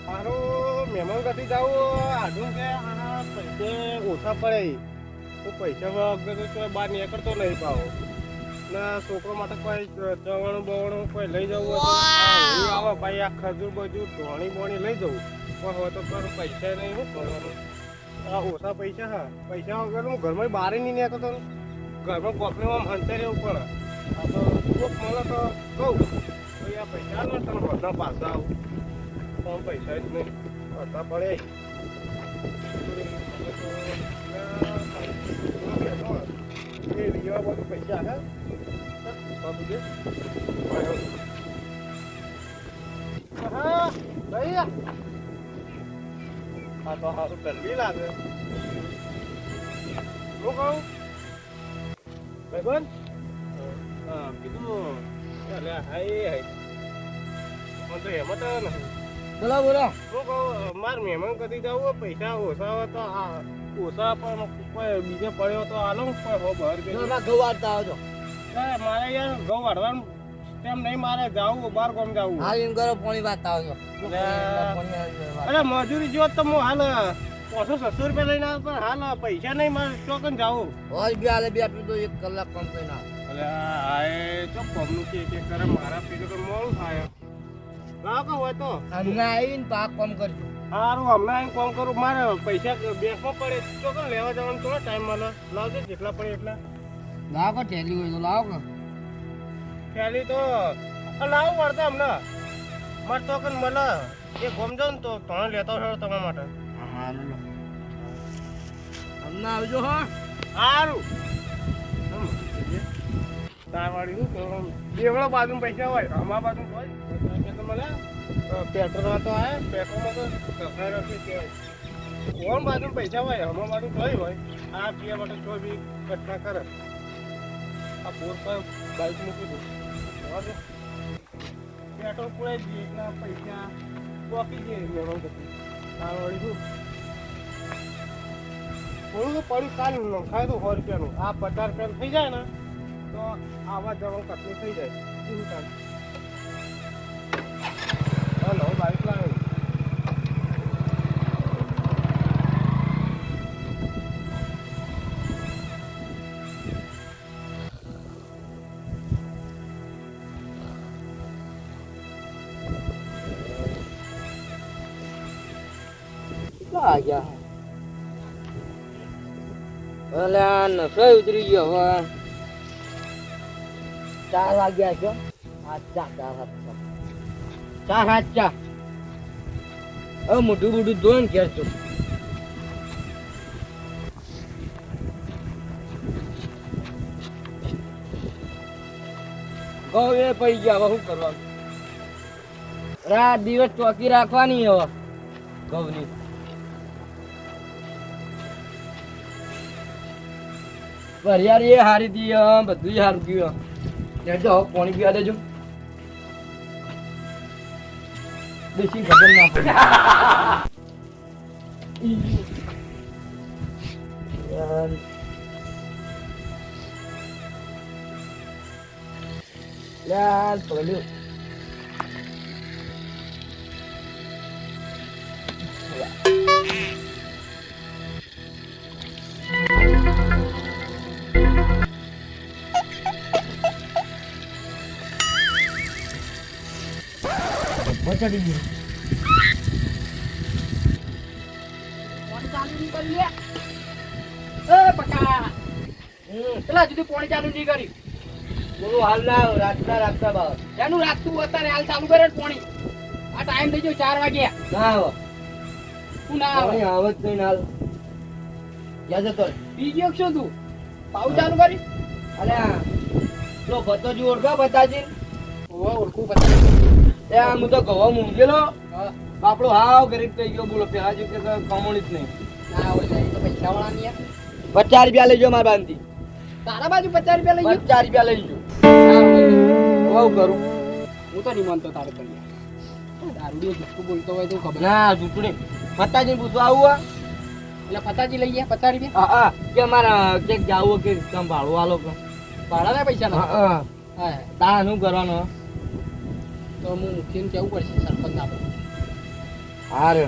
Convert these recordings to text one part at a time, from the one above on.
મારું મહેમાન ગતિ જાવું આડું કે આના પૈસે ઓછા પડે હું પૈસા વગર તો બહાર નીકળતો નહીં પાવો ને છોકરો માટે કોઈ ચવણું બવણું કોઈ લઈ જવું હોય આવે ભાઈ આ ખજૂર બજૂર ધોણી બોણી લઈ જવું પણ હવે તો પણ પૈસા નહીં શું કરવાનું આ ઓછા પૈસા હા પૈસા વગર હું ઘરમાં બહાર નહીં નીકળતો ઘરમાં કોકને આમ હંતે રહેવું પડે આ તો કોક મને તો કહું ભાઈ આ પૈસા ને તને બધા પાછા આવું પણ પૈસા જ નહીં હતા પડે એ લીવા બધું પૈસા હે હા ભાઈ આ તો સારું ગરમી લાગે શું કહું ભાઈ બન હા કીધું ચાલે હાય હાય મને તો એમ તો નથી બોલો બોલો. શું કહું મારે મહેમાન કદી જવું પૈસા ઓછા હોય તો આ ઓછા પણ કોઈ બીજે પડ્યો તો હાલો કોઈ હો બહાર ગયો ઘઉં વાળતા આવજો. મારે યાર ઘઉં વાળવાનું તેમ નહીં મારે જવું બાર ગામ જવું હાલ એમ કરો પાણી વાળતા આવજો. અરે મજૂરી જો તો હું હાલ 500-600 રૂપિયા લઈને આવ્યો પણ હાલ પૈસા નહીં મારે ચોકન જવું હોય બે હાલે બે આટલું તો 1 કલાક કામ કરીને આવો. એટલે આ ચોક કોમનું કે કરે મારા પેલું તો મોડું થાય લાવ કે હોય તો હમણાં આવીને પાક કામ કરજો. સારું હમણાં આવીને કોમ કરું મારે પૈસા બેંકમાં પડે ચોકન લેવા જવાનું થોડો ટાઈમ મળે લાવજો જેટલા પડે એટલા લાવો કે ઠેલી હોય તો લાવો કે. થેલી તો લાવું પડતા હમણાં મારે તો કન મળે એ ગોમ જાઉં ને તો તમે લેતા હોય તમારા માટે હારું લો. હમણાં આવજો હા. સારું તારવાડી શું કરવાનું બેવડો બાજુ પૈસા હોય અમારા બાજુ હોય તો મળે પેટ્રોલમાં તો આવે પેટ્રોલમાં તો સફાઈ રાખી કહેવાય કોણ બાજુ પૈસા હોય અમારા બાજુ કઈ હોય આ પીવા માટે કોઈ બી ઘટના કરે આ બોર પર બાઇક મૂકી દઉં પેટ્રોલ પૂરાઈ જઈએ એટલા પૈસા પોકી જઈએ મેળવ જતી તારવાડી શું થોડું તો પડ્યું કાલ નખાય તો 100 રૂપિયાનું આ 50 રૂપિયાનું થઈ જાય ને તો આવા જવાનું તકલીફ થઈ જાય શું કામ હલો બાઈક લાવે કેટલા વાગ્યા? અલ્યા નસો ઉતરી ગયો હવે. 4 વાગ્યા છો. 4 હવે મોઢું મોઢું ધોઈને ઘેર છું. ઘઉં એ પડી ગયા હવે શું કરવાનું? રાત દિવસ ચોકી રાખવાની હવે ઘઉંની. વરિયાળી એ હારી હતી બધું સારું ગયું. જો પાણી પીવા દેજો. દેશી ખબર ના પડે. યાર પડ્યું. ચડી ગયું. પેલા સુધી પોણી ચાલુ નહીં કરી બોલું હાલ ના રાખતા રાખતા બાર એનું રાખતું અત્યારે હાલ ચાલુ કરે પોણી આ ટાઈમ થઈ ગયો 4 વાગ્યા ના આવે. તું ના આવે આવત નહીં હાલ ક્યાં જતો રે? પી ગયો શું તું પાઉ ચાલુ કરી અલ્યા તો ભત્તોજી ઓળખા બતાજી ઓળખું પછી એ આ હું તો ગવા મૂંગેલો બાપડો હાવ ગરીબ થઈ ગયો બોલો પેલા જો કે કમોણી જ નહીં. ના હોય જાય તો પૈસા વાળા નહીં 50 રૂપિયા લેજો મારા બાંધી. તારા બાજુ 50 રૂપિયા લઈ ગયો 50 રૂપિયા લેજો. બહુ કરું હું તો નહીં માનતો તારે કરી દારૂડિયો જુઠ્ઠું બોલતો હોય તો ખબર ના જૂઠું નહીં. ભત્તાજી પૂછવા આવું એટલે પતાજી લઈ ગયા 50 રૂપિયા હા કે મારા ક્યાંક જાવું કે તમે ભાડું આલો કે ભાડાના પૈસા ના હા હા તાનું કરવાનું તો હું મુખ્યને કેવું પડશે સરપંચ આપણે હા રે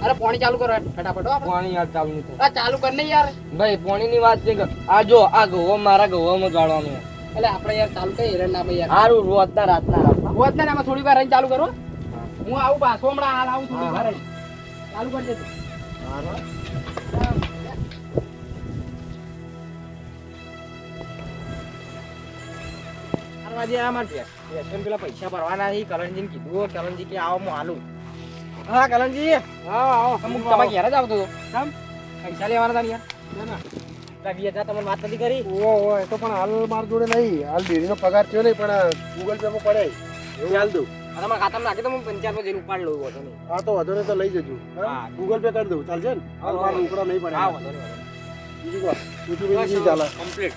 અરે પાણી ચાલુ કરો ફટાફટ હો આપણે. પાણી યાર ચાલુ નહીં આ ચાલુ કર ને યાર. ભાઈ પાણીની વાત છે કે આ જો આ ગવો મારા ગવામાં જાળવાનું એટલે આપણે યાર ચાલુ કઈ હેરાન ના ભાઈ યાર. સારું રોજના રાતના હોત ને આમાં થોડી વાર રહીને ચાલુ કરો. હું આવું પાછો હમણાં હાલ આવું થોડી વાર રહીને. ચાલુ કરી દેજો. પેલા પૈસા ભરવાના છે કરણજી કીધું કરણજી કે આવો હું હાલું હા કરણજી આવો અમુક તમારે ઘેર જ આવતો હતો પૈસા લેવાના હતા ને યાર 20,000 તમને વાત નથી કરી ઓ એ તો પણ હાલ મારા જોડે નહીં, હાલ ડેરીનો પગાર થયો નહીં, પણ ગૂગલ પે માં પડે એવું હાલ દઉં. તમારા ખાતામાં નાખી તો હું પંચાયતમાં જઈને ઉપાડ લઉં હતો નહીં હા તો વધુ ને તો લઈ જજો. હા. ગૂગલ પે કરી દઉં ચાલશે ને? હાલ મારા રોકડા નહીં પડે. હા વાંધો નહીં બીજું કહો, બીજું બીજું ચાલે. કમ્પ્લીટ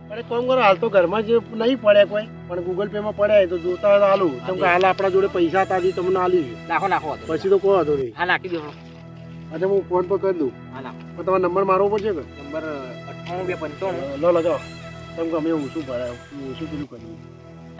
પણ એક કામ કરો, હાલ તો ઘરમાં જે નહીં પડે કોઈ, પણ ગૂગલ પે માં પડે તો જોતા હોય તો હાલું. કેમ કે હાલ આપણા જોડે પૈસા હતા જે તમને આલી છે. નાખો નાખો હતો પછી તો કોઈ હતો નહીં. હા નાખી દો આજે હું ફોન પર કરી દઉં. હા નાખો પણ તમારો નંબર મારવો પડશે કે? નંબર 98 લો લો જો. કેમ કે અમે ઓછું ભરાય, ઓછું પેલું કર્યું.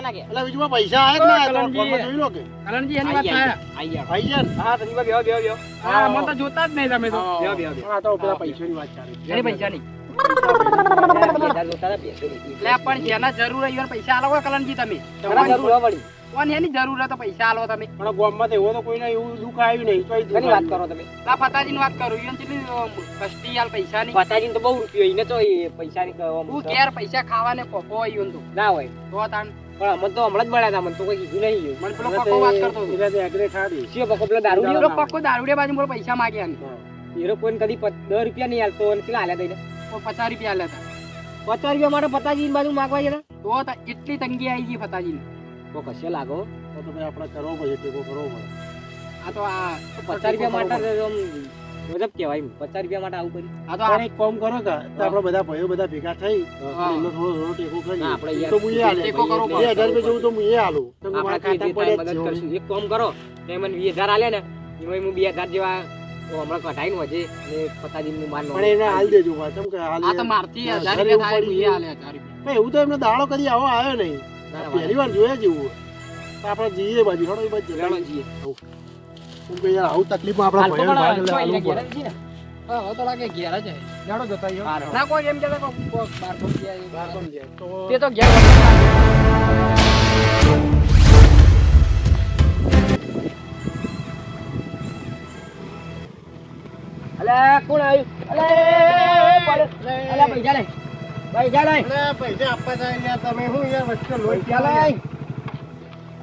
નાખે એટલે બીજું પૈસા આવ્યા જ ને, કલમજી. ફોનમાં જોઈ લો કે કરણજી એની વાત થાય. આઈ ગયા આઈ ગયા ને? હા સંજીવા બેહો બેહો બેહો હા મને તો જોતા જ નહીં તમે તો. બેહો બેહો બેહો હા તો પેલા પૈસાની વાત ચાલે. એની પૈસા નહીં. 2000 જોતા હતા બેસો એટલે પણ જેના જરૂર હોય એને પૈસા આલો હોય કલનજી તમે. તમારા જરૂર હોય વળી કોણ એની જરૂર હોય તો પૈસા આલો તમે. પણ ગામમાં તો એવો તો કોઈને એવું દુઃખ આવ્યું નહીં. તોય દુઃખ ઘણી વાત આવ્યું. કરો તમે લા ફતાજીની વાત કરું ઈવન કેટલી કષ્ટી આલ પૈસાની. પતાજીને તો બહુ રૂપિયો એને તો એ પૈસાની તું ઘેર પૈસા ખાવાને કોકો હોય ઈવન તો. ના હોય તો તાણ પણ અમને તો હમણાં જ મળ્યા હતા મને તો કોઈ કીધું નહીં મને પેલો પક્કો વાત કરતો હતો. એટલે તે એગ્રે ખાધી. શિવ પકો પેલો દારૂ પેલો લીધો પક્કો દારૂડિયા બાજુ મને પૈસા માંગ્યા ને. હીરો કોઈને કદી 10 રૂપિયા નહીં હાલતો અને કેટલા હાલ્યા દઈને કોઈ 50 રૂપિયા લેતા. 50 રૂપિયા માટે પતાજીની બાજુ માગવા જતા તો તા એટલી તંગી આવી ગઈ ફતાજીની. તો કશે લાગો તો ભાઈ આપણે કરવો પડે, ટેકો કરવો પડે. આ તો આ 50 રૂપિયા માટે તો આમ ગજબ કહેવાય 50 રૂપિયા માટે આવું કર્યું આ તો પણ એક કામ કરો કે તો આપણે બધા ભાઈઓ બધા ભેગા થઈ હા. એમનો થોડો ટેકો કરીએ. ના, આપણે યાર તો હું એ હાલે. ટેકો કરવો પડે. 2000 રૂપિયા જેવું તો હું એ હાલું. કેમ કે મારા આપણે ખાતામાં જે પડે જ મદદ છે. કરશું એક કામ કરો તે મને 20000 આલ્યા ને એમાં હું 2000 જેવા તો હમણાં કઢાઈને વજે ને પતાજીનું માન પણ એને હાલ દેજો ભાઈ. કેમ કે હાલ આ તો મારથી હા, 1000 ઘરે રૂપિયા થાય ઉપાડી હું એ હાલે 1000 રૂપિયા. ભાઈ એવું તો એમને દાડો કદી આવો આવ્યો નહીં. ના, ના, પહેલી વાર જોયા જેવું. તો આપણે જઈએ બાજુ હેડો એ બાજુ લેણો જઈએ. જઈએ. કેમ કે યાર આવું તકલીફમાં આપણા ભાઈઓને ભાગ લેવા એને આલવું ઘેર પડે. જ છે ને. હા હવે તો લાગે ઘેર જ હે. હેડો જતા આવીએ. હારો. ના કોઈ એમ કહેતા કોઈ બાર તો બહાર પણ જાય. તો તે તો ઘેર અલે કોણ આવ્યું અલે અલે પૈસા લઈ પૈસા લઈ એટલે પૈસા આપવા જાય યાર તમે શું યાર વચ્ચે લોહી પૈસા લઈ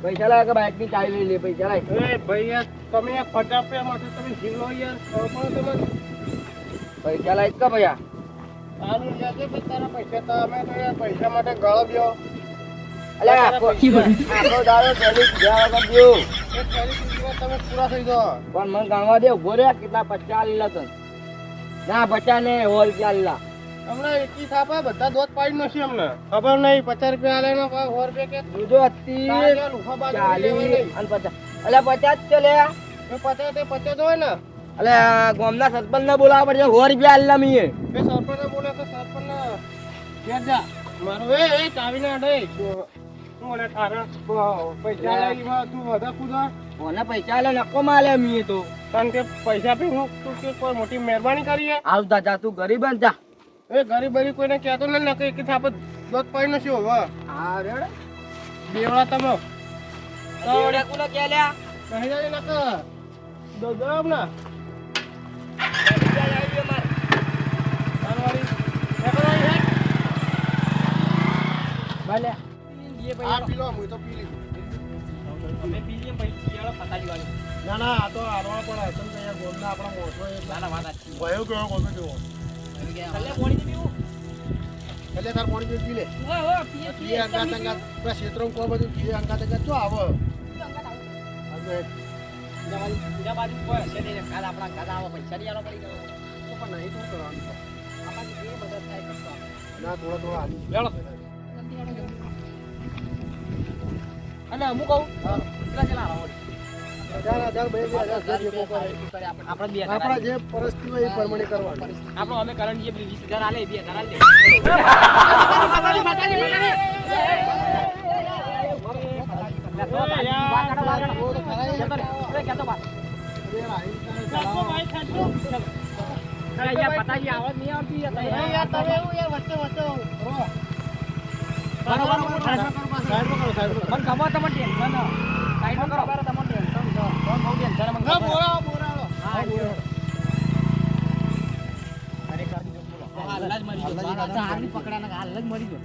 પૈસા લઈ કે બાઇક ની ચાવી લઈ લે પૈસા લઈ એ ભાઈ યાર તમે યાર ફટાફટ માટે તમે જીલો યાર ખબર પડે તમે પૈસા લઈ કે ભૈયા આનું યાર છે ભાઈ તારા પૈસા તો અમે તો યાર પૈસા માટે ગાળો બ્યો અલે આખો દાડો પેલી ગયા વગર દ્યો એ તારી જિંદગીમાં તમે પૂરા થઈ જાઓ. પણ મને ગણવા દે ઉભો રે કેટલા 50 લીલા તન ના 50 ને 100 રૂપિયા લીલા હમણાં એકી થાપા બધા દોત પાડી નાખી અમને ખબર નહીં 50 રૂપિયા આલે ને 100 રૂપિયા કે જોજો અતી તારે લુખા બાજુ લેવાય 40 નહીં. અને 50 અલે 50 છે લે એ 50 તે 50 હોય ને અલે ગામના સરપંચ ને બોલાવવા પડશે 100 રૂપિયા લીલા મીએ એ સરપંચ બોલે તો સરપંચ ઘેર જા મારું એ ચાવી ના અડે શું બોલે તારા પૈસા લઈ તું વધા કુદા ઓના પૈસા લે નકો માલે મીએ તો કારણ કે પૈસા પી હું તું કે કોઈ મોટી મહેરબાની કરીએ આવતા જા તું ગરીબ જ જા એ ગરીબ બરી કોઈને કહેતો ન કે એક થાપ દોત પાડી નશી હોવા હા રેડ બેવડા તમે દેવડે કોને કે લ્યા કહી જાય નક દોમ ના તારવાળી એકલાઈ હે ભલે આ પી લો હું તો પી લીધું અમે પીએ પૈસા યાર પતાજી વાળી ના ના આ તો હારવા પડે કેમ કે યાર ગોમના આપણા મોટો ના ના વાત આછી ભયો કેવો ગોતો કેવો કલ્લે પાણી પીવું એટલે તાર પાણી પી લે ઓ ઓ પીએ પીએ અંગાત અંગાત બસ ક્ષેત્રમાં કોઈ બધું પીએ અંગાત અંગાત શું આવે હવે બીજા બાજુ કોઈ હશે નહીં કાલ આપણા કાલ આવા પૈસા નહીં આલો પડી ગયો તો પણ નહીં તો કરવાનું તો. આપણા જે મદદ થાય કરતો ના થોડા થોડા હાલી લેલો અને હું કહું કેટલા ચલા આવો આપણે બે આપણા જે પરિસ્થિતિ હોય એ પ્રમાણે કરવાનું આપણો અમે કરંટ જે 20000 આલે 2000 આલે પતાજી આવત નહીં આવતી યાર તમે એવું યાર વચ્ચે વચ્ચે મને ખબર તમને ટેન્શન સાઈડમાં કરો તમને ટેન્શન છે કોણ બહુ ટેન્શન મને ખબર બોરાવો હા અરે કરી દો બોલો હાલ જ મરી ગયો મારા હારની પકડાના હાલ જ મરી ગયો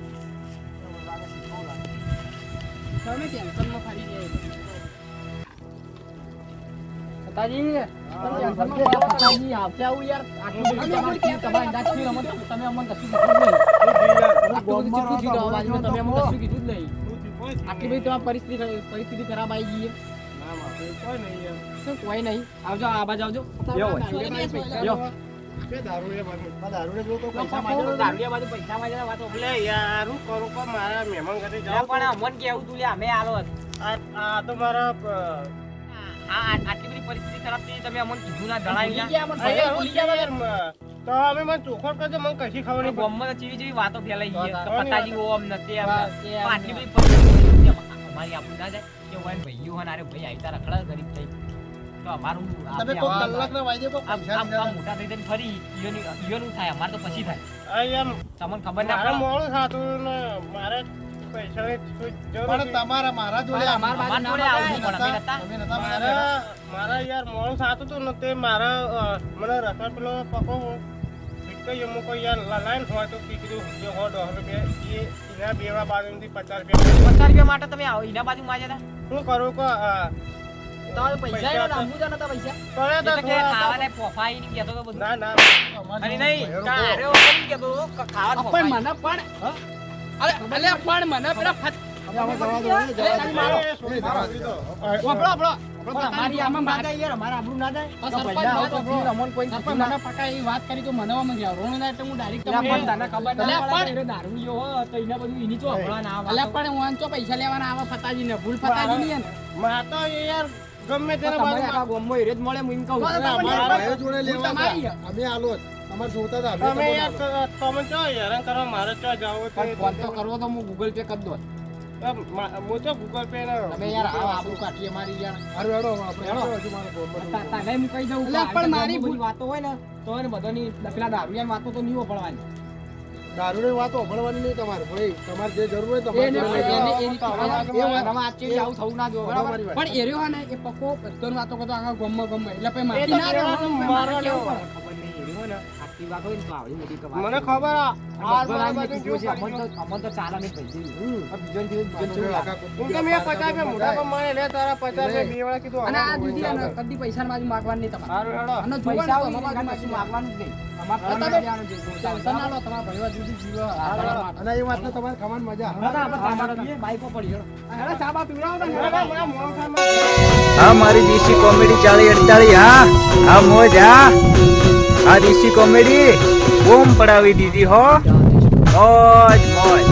તમે ટેન્શનમાં ફરી જાય પતાજી પતાજી આવશે આવું યાર આટલું બધું તમારે ટીમ તમારે અંદાજ થી રમત તમે અમને કશું કીધું જ નહીં આટલું બધું કેટલું થયું અવાજમાં તમે અમને કશું કીધું જ નહીં આટલી બધી તમારી પરિસ્થિતિ ખરાબ આવી ગઈ છે કોઈ નહીં આવજો આ બાજુ આવજો પૈસા માંગે વાતો યાર હું કરું કે મારા મહેમાન ઘરે જાવ પણ અમન કેવું તું લે અમે આલો આ તો મારા આટલી બધી પરિસ્થિતિ ખરાબ થઈ તમે અમને કીધું ના જણાવ્યું તો હવે મને ચોખવટ કરજો મને કશી ખબર નહીં બોમ્બમાં ચીવી ચીવી વાતો ફેલાઈ ગઈ છે પતાજી ઓમ નથી આટલી બધી પરિસ્થિતિ અમારી આપણું ના જાય કે હોય ભાઈઓ હોય અરે ભાઈ આવી તારા ખડા ગરીબ થઈ તો અમારું તમે કોઈ કલાક ના વાજે કોઈ મોટા થઈ જઈને ફરી ઈયોનું થાય અમારે તો પછી થાય એમ તમને ખબર ના મારા પડે મોડું થાતું ને મારે પૈસાની જરૂર પણ તમારા મારા જોડે અમાર જોડે આવવું પડે અમે નતા તમે નતા મારા યાર મોડું થાતું હતું ને તે મારા મને રસણ પેલો પકો કઈ અમુક યાર લાઈન હોય તો કીધું જે હો $100 એના બેવા બાજુથી $50 ₹50 માટે તમે આવો એના બાજુ માં જતા શું કરું કે તો પૈસા એનો નામું જ નતા પૈસા પડે એ તો કે તો ખાવાને પોફાઈ ની કહેતો તો બધું ના ના અરે નહીં કારે ઓમ કહેતો ખાવા પણ મને પણ અરે પણ મને પેલા અમારી આમાં ના જાય યાર અમારા આબરૂ ના જાય મને પકા એ વાત કરી તો મને આમ ગયા રોણ ના એટલે હું ડાયરેક્ટ તને ખબર ના પણ દારૂ જો તો એને બધું એની ચો હળવા ના આવે અલ્યા પણ વાંચો પૈસા લેવાના આવે ફતાજી ને ભૂલ ફતાજી ની ને માં તો યાર ગમે તેના તમારે બાજુ આખા ગોમમાં હેરે જ મળે હું એમ કહું મારા ભાઈ જોડે લેવા તમારી હતા. અમે આલો જ. તમારે જોતા હતા અમે તમે તમને યાર તમે ચો હેરાન કરો મારે ચો જાવ પણ ફોન તો કરવો તો હું ગૂગલ પે કરી દો હું તો ગૂગલ પે ના તમે યાર આબરૂ કાઢીએ મારી યાર હારું હેડો આપણે હેડો હજુ મારે ગોળમાં તાને હું કહી દઉં અલ્યા પણ મારી બધી વાતો હોય ને તો એને બધાની પેલા દારૂ વાતો તો નહીં પડવાની દારૂની વાતો સાંભળવાની નહીં તમારે ભાઈ તમારે જે જરૂર હોય એને તમારે આવું થવું ના જોવે બરાબર તમારી વાત. પણ એર્યો હોય ને એ પક્કો બધાની વાતો કરતો આખા ગમમાં એટલે પછી મારી ના રહેવાનું મારવા લેવો ખબર નહીં હેરી હોય ને આટલી વાત હોય ને તો આવડી મોટી તો વાત મને છે. ખબર આ બધા બાજુ આને કીધું છે, અમન તો ચાલે નહીં પૈસા બીજો તમે આખા હું તો મેં $50 મોઢા પર મારે લે તારા $50 બે વાળા કીધું અને આ અમારું દીદી પૈસા અને કદી પૈસા બાજુ માંગવાનું નહીં તમારે સારું હેડો અને પૈસા હોય જોવાનું ને અમારા કશું માગવાનું જ નહીં હા, અમારે તમે દેવાનું છે ટેન્શન ના લો તમારા ભાઈઓ જુદી જીવ અને એ વાતને તમારે ખાવાની મજા આવે. ના, આપણે સામાન લઈએ, બાઈકો પડી હેડો. હેડો સાબા પીવડાવો ને હેડો, મારા મોં ખામાં હા મારી દેશી કોમેડી 40-48 હા મોજ હા આ દેશી કોમેડી બૂમ પડાવી દીધી હો મોજ મોજ